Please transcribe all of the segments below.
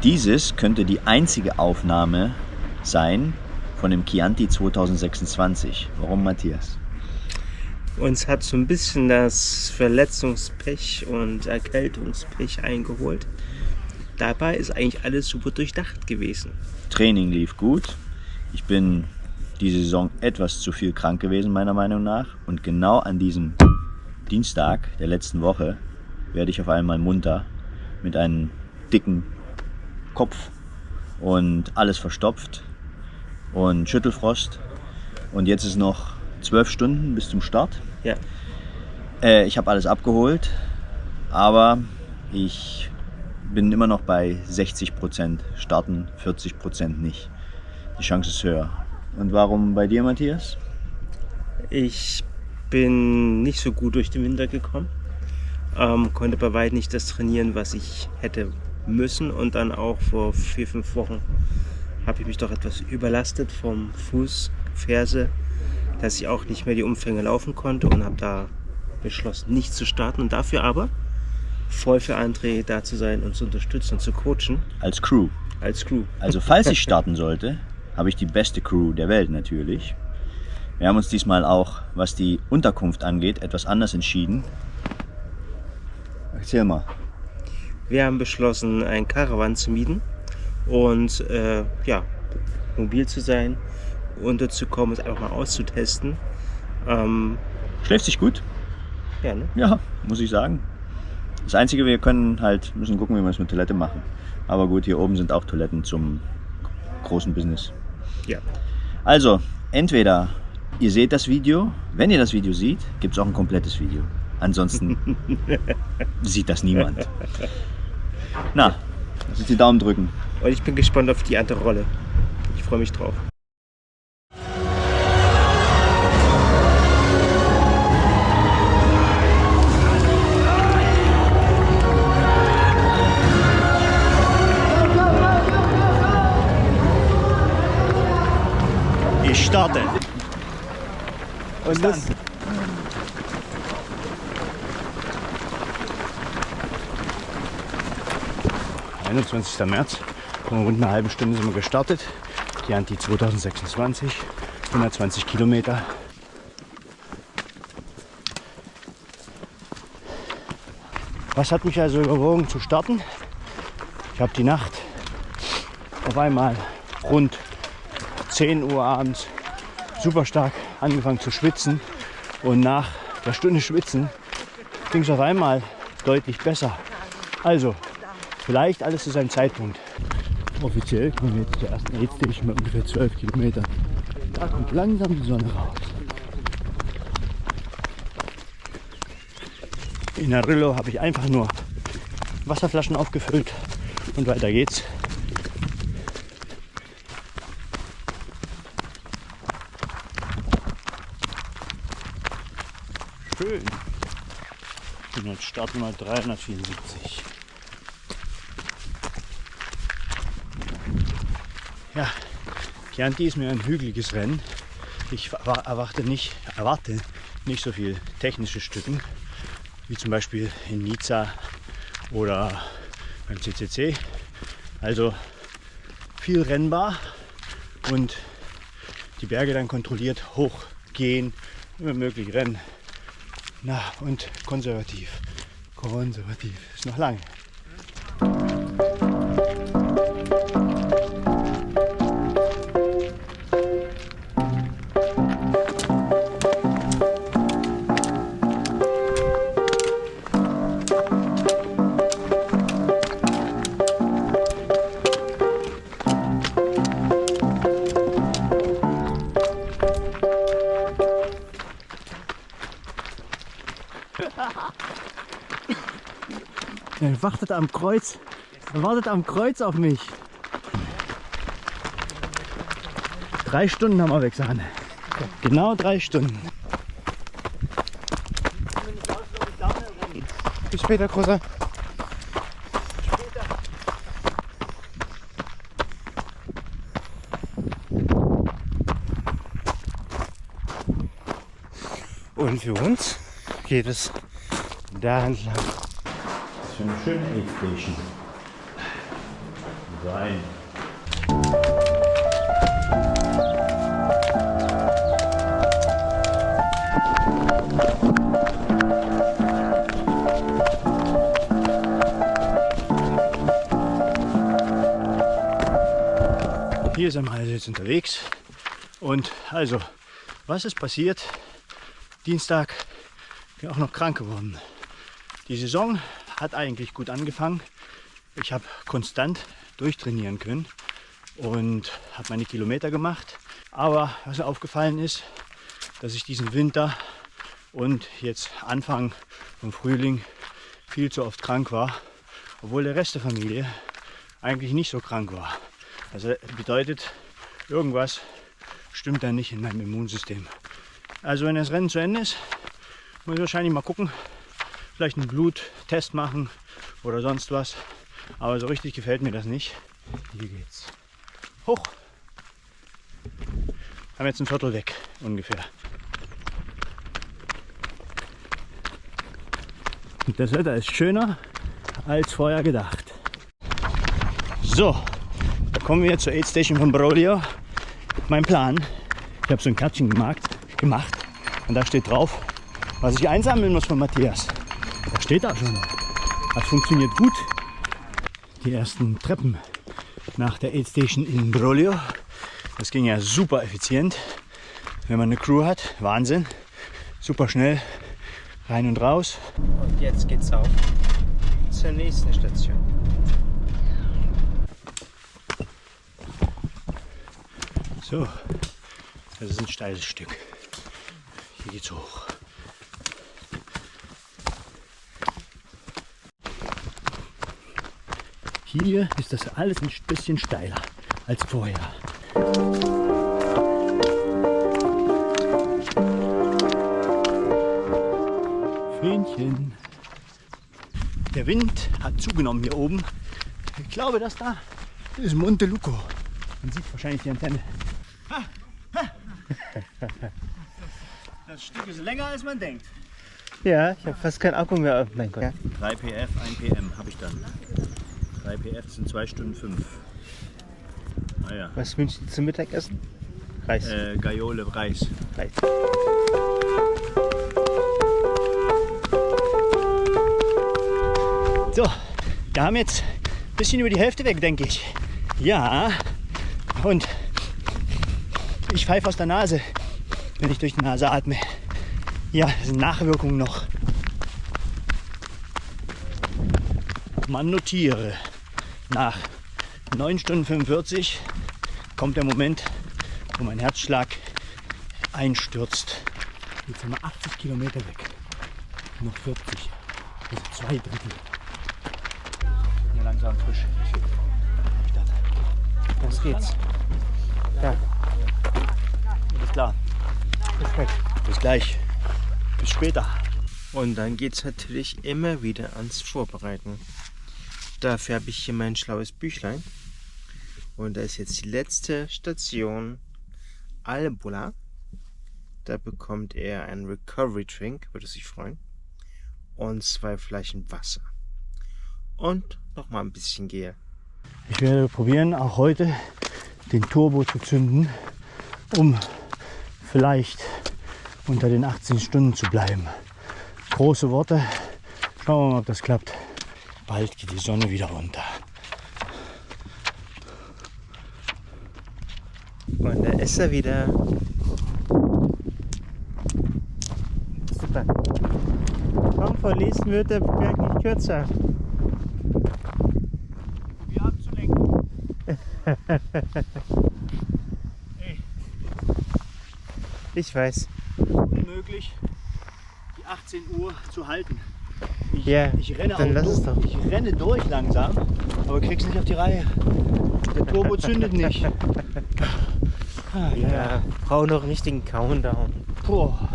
Dieses könnte die einzige Aufnahme sein von dem Chianti 2026. Warum, Matthias? Uns hat so ein bisschen das Verletzungspech und Erkältungspech eingeholt. Dabei ist eigentlich alles super durchdacht gewesen. Training lief gut. Ich bin diese Saison etwas zu viel krank gewesen, meiner Meinung nach. Und genau an diesem Dienstag der letzten Woche werde ich auf einmal munter mit einem dicken Kopf und alles verstopft und Schüttelfrost. Und jetzt ist noch 12 Stunden bis zum Start. Ja. Ich habe alles abgeholt, aber ich bin immer noch bei 60% starten, 40% nicht. Die Chance ist höher. Und warum bei dir, Matthias? Ich bin nicht so gut durch den Winter gekommen. Konnte bei weitem nicht das trainieren, was ich hätte müssen. Und dann auch vor 4-5 Wochen habe ich mich doch etwas überlastet vom Fuß, Ferse, dass ich auch nicht mehr die Umfänge laufen konnte und habe da beschlossen, nicht zu starten und dafür aber voll für André da zu sein und zu unterstützen und zu coachen. Als Crew. Als Crew. Also falls ich starten sollte, habe ich die beste Crew der Welt natürlich. Wir haben uns diesmal auch, was die Unterkunft angeht, etwas anders entschieden. Erzähl mal. Wir haben beschlossen, einen Caravan zu mieten und mobil zu sein, unterzukommen, es einfach mal auszutesten. Schläft sich gut? Ja, ne? Ja, muss ich sagen. Das Einzige, wir müssen gucken, wie wir es mit Toilette machen. Aber gut, hier oben sind auch Toiletten zum großen Business. Ja. Also, entweder ihr seht das Video, wenn ihr das Video seht, gibt es auch ein komplettes Video. Ansonsten sieht das niemand. Na, lass uns die Daumen drücken. Und ich bin gespannt auf die andere Rolle. Ich freue mich drauf. Ich starte. Und das 21. März, vor rund einer halben Stunde sind wir gestartet. Chianti 2026, 120 Kilometer. Was hat mich also überwogen zu starten? Ich habe die Nacht auf einmal rund 10 Uhr abends super stark angefangen zu schwitzen und nach der Stunde Schwitzen ging es auf einmal deutlich besser. Also vielleicht alles zu seinem Zeitpunkt. Offiziell kommen wir jetzt zur ersten Aidstation mit ungefähr 12 Kilometern. Da kommt langsam die Sonne raus. In Arillo habe ich einfach nur Wasserflaschen aufgefüllt und weiter geht's. Schön. Und jetzt starten wir 374. Ja, Chianti ist mir ein hügeliges Rennen. Ich erwarte nicht so viel technische Stücken, wie zum Beispiel in Nizza oder beim CCC. Also viel rennbar und die Berge dann kontrolliert hochgehen, immer möglich rennen. Na, und konservativ. Konservativ ist noch lange. Er wartet am Kreuz. Er wartet am Kreuz auf mich. 3 Stunden haben wir weg, Sahne. Genau 3 Stunden. Bis später, Großer. Und für uns geht es da entlang. Das ist eine schöne Aidstation. Rein. Hier sind wir also jetzt unterwegs und also, was ist passiert? Dienstag bin auch noch krank geworden. Die Saison hat eigentlich gut angefangen. Ich habe konstant durchtrainieren können und habe meine Kilometer gemacht. Aber was mir aufgefallen ist, dass ich diesen Winter und jetzt Anfang vom Frühling viel zu oft krank war, obwohl der Rest der Familie eigentlich nicht so krank war. Also bedeutet, irgendwas stimmt da nicht in meinem Immunsystem. Also wenn das Rennen zu Ende ist, muss ich wahrscheinlich mal gucken, vielleicht einen Bluttest machen oder sonst was. Aber so richtig gefällt mir das nicht. Hier geht's hoch. Haben jetzt ein Viertel weg ungefähr. Und das Wetter ist schöner als vorher gedacht. So. Da kommen wir zur Aid Station von Broglio. Mein Plan, ich habe so ein Kärtchen gemacht und da steht drauf, was ich einsammeln muss von Matthias. Da steht da schon. Das funktioniert gut. Die ersten Treppen nach der Aid Station in Broglio. Das ging ja super effizient, wenn man eine Crew hat. Wahnsinn. Super schnell rein und raus. Und jetzt geht's auf zur nächsten Station. So, das ist ein steiles Stück. Hier geht's hoch. Hier ist das alles ein bisschen steiler als vorher. Fähnchen. Der Wind hat zugenommen hier oben. Ich glaube, das da ist Monte Luco. Man sieht wahrscheinlich die Antenne. Das Stück ist länger als man denkt. Ja, ich habe fast keinen Akku mehr. Mein Gott. Ja. 3 PF, 1 PM habe ich dann. 3 PF sind 2 Stunden 5. Ah ja. Was wünschst du zum Mittagessen? Reis. Gaiole Reis. Reis. So, wir haben jetzt ein bisschen über die Hälfte weg, denke ich. Ja, und ich pfeife aus der Nase, wenn ich durch die Nase atme. Ja, das sind Nachwirkungen noch. Man notiere, nach 9 Stunden 45 kommt der Moment, wo mein Herzschlag einstürzt. Jetzt sind wir 80 Kilometer weg. Noch 40. Also 2 Drittel. Mir langsam frisch. Was geht's? Ja. Alles klar. Perfekt. Bis gleich. Bis später. Und dann geht's natürlich immer wieder ans Vorbereiten. Dafür habe ich hier mein schlaues Büchlein. Und da ist jetzt die letzte Station Albola. Da bekommt er einen Recovery Drink, würde sich freuen. Und 2 Flaschen Wasser. Und nochmal ein bisschen Gel. Ich werde probieren, auch heute den Turbo zu zünden, um vielleicht unter den 18 Stunden zu bleiben. Große Worte. Schauen wir mal, ob das klappt. Bald geht die Sonne wieder runter. Und da ist er wieder. Super. Komm, vor nächsten wird der Berg nicht kürzer. Wie abzulenken. Hey, Ich weiß. unmöglich, die 18 Uhr zu halten. Ich renne dann auch lass es durch. doch. Ich renne durch langsam, aber krieg's nicht auf die Reihe. Der Turbo zündet nicht. Ja, brauche noch einen richtigen Countdown. Boah.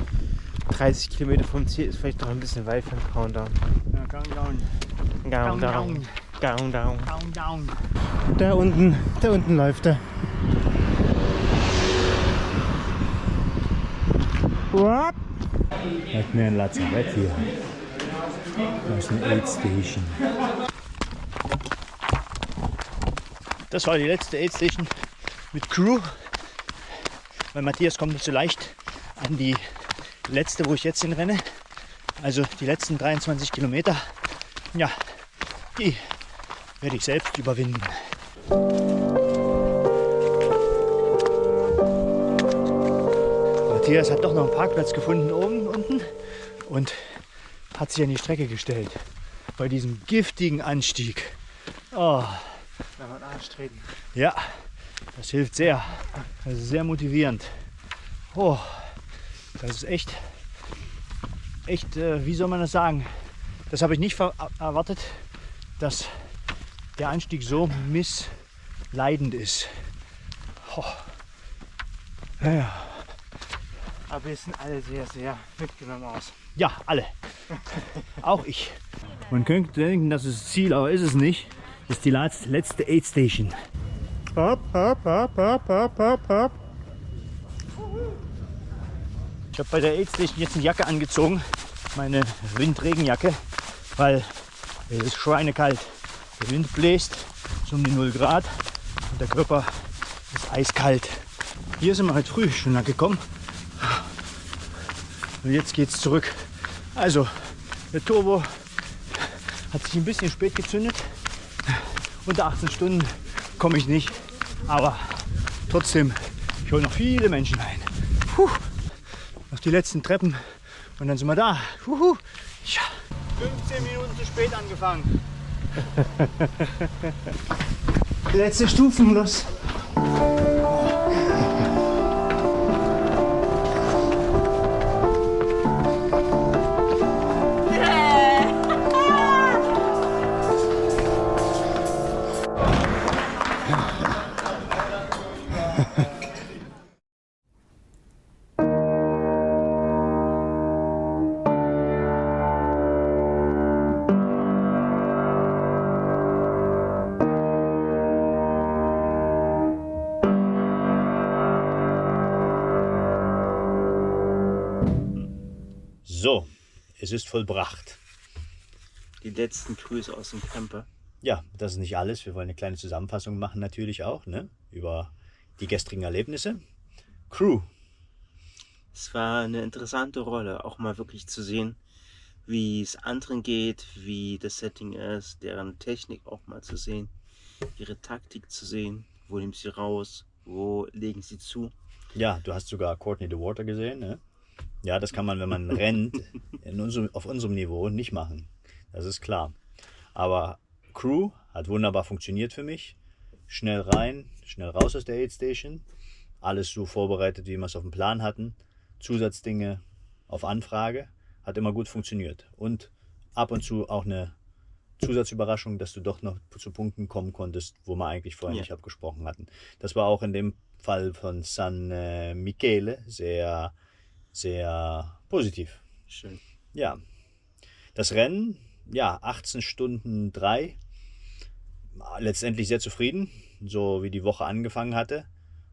30 Kilometer vom Ziel ist vielleicht noch ein bisschen weit für einen Countdown. Ja, Countdown. Countdown. Countdown. Countdown. Da unten läuft er. What? Hat mir ein Lazarett hier. Das ist eine Aid Station. Das war die letzte Aid Station mit Crew. Weil Matthias kommt nicht so leicht an die letzte, wo ich jetzt hinrenne. Also die letzten 23 Kilometer, ja, die werde ich selbst überwinden. Matthias hat doch noch einen Parkplatz gefunden oben unten und hat sich an die Strecke gestellt. Bei diesem giftigen Anstieg. Oh. Wenn man anstreben. Ja, das hilft sehr. Das ist sehr motivierend. Oh, das ist echt, wie soll man das sagen? Das habe ich nicht erwartet, dass der Anstieg so missleidend ist. Oh. Ja. Aber wir sind alle sehr, sehr mitgenommen aus. Ja, alle. Auch ich. Man könnte denken, das ist das Ziel, aber ist es nicht. Das ist die letzte Aid Station. Hopp, hopp, hopp, hopp, hopp, hopp, hopp. Ich habe bei der Aid Station jetzt eine Jacke angezogen, meine Windregenjacke, weil es ist schweinekalt. Der Wind bläst, es ist um die 0 Grad und der Körper ist eiskalt. Hier sind wir heute früh schon lang gekommen und jetzt geht es zurück. Also, der Turbo hat sich ein bisschen spät gezündet. Unter 18 Stunden komme ich nicht, aber trotzdem, ich hole noch viele Menschen ein. Puh. Noch die letzten Treppen und dann sind wir da. Ja. 15 Minuten zu spät angefangen. Letzte Stufen, los. So, es ist vollbracht. Die letzten Grüße aus dem Camper. Ja, das ist nicht alles. Wir wollen eine kleine Zusammenfassung machen natürlich auch, ne? Über die gestrigen Erlebnisse. Crew. Es war eine interessante Rolle, auch mal wirklich zu sehen, wie es anderen geht, wie das Setting ist, deren Technik auch mal zu sehen, ihre Taktik zu sehen, wo nehmen sie raus, wo legen sie zu. Ja, du hast sogar Courtney the Water gesehen, ne? Ja, das kann man, wenn man rennt, auf unserem Niveau nicht machen. Das ist klar. Aber Crew hat wunderbar funktioniert für mich. Schnell rein, schnell raus aus der Aid Station. Alles so vorbereitet, wie wir es auf dem Plan hatten. Zusatzdinge auf Anfrage. Hat immer gut funktioniert. Und ab und zu auch eine Zusatzüberraschung, dass du doch noch zu Punkten kommen konntest, wo wir eigentlich vorher nicht abgesprochen hatten. Das war auch in dem Fall von San Michele sehr, sehr positiv. Schön. Ja, das Rennen, ja, 18 Stunden 3. Letztendlich sehr zufrieden, so wie die Woche angefangen hatte.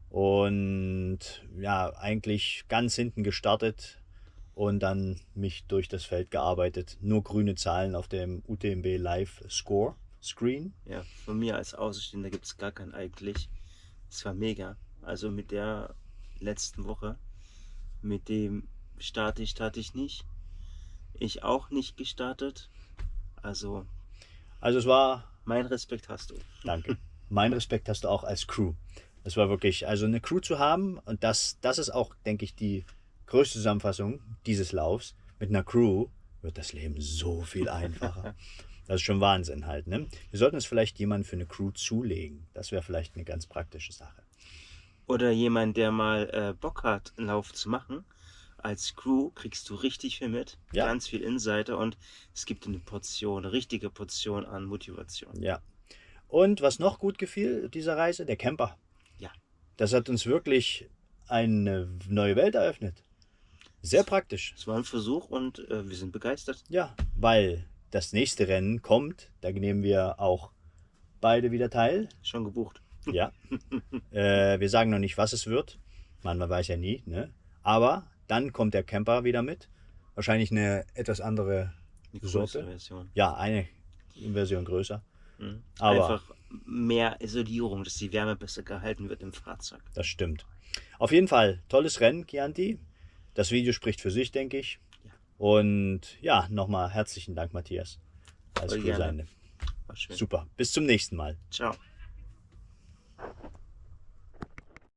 Und ja, eigentlich ganz hinten gestartet und dann mich durch das Feld gearbeitet. Nur grüne Zahlen auf dem UTMB Live Score Screen. Ja, von mir als Außenstehender gibt es gar keinen eigentlich. Es war mega. Also mit der letzten Woche, mit dem starte ich nicht. Ich auch nicht gestartet. Also es war... Mein Respekt hast du. Danke. Mein Respekt hast du auch als Crew. Es war wirklich, also eine Crew zu haben und das ist auch, denke ich, die größte Zusammenfassung dieses Laufs. Mit einer Crew wird das Leben so viel einfacher. Das ist schon Wahnsinn halt, ne? Wir sollten uns vielleicht jemanden für eine Crew zulegen. Das wäre vielleicht eine ganz praktische Sache. Oder jemand, der mal Bock hat, einen Lauf zu machen. Als Crew kriegst du richtig viel mit, ganz viel Insider und es gibt eine Portion, eine richtige Portion an Motivation. Ja. Und was noch gut gefiel dieser Reise, der Camper. Ja. Das hat uns wirklich eine neue Welt eröffnet. Sehr praktisch. Es war ein Versuch und wir sind begeistert. Ja, weil das nächste Rennen kommt, da nehmen wir auch beide wieder teil. Schon gebucht. Ja. Wir sagen noch nicht, was es wird. Man weiß ja nie, ne? Aber dann kommt der Camper wieder mit. Wahrscheinlich eine etwas andere Sorte. Version. Ja, eine Version größer. Mhm. Aber Einfach mehr Isolierung, dass die Wärme besser gehalten wird im Fahrzeug. Das stimmt. Auf jeden Fall, tolles Rennen, Chianti. Das Video spricht für sich, denke ich. Ja. Und ja, nochmal herzlichen Dank, Matthias. Alles Voll Gute. gerne. War schön. Super. Bis zum nächsten Mal. Ciao.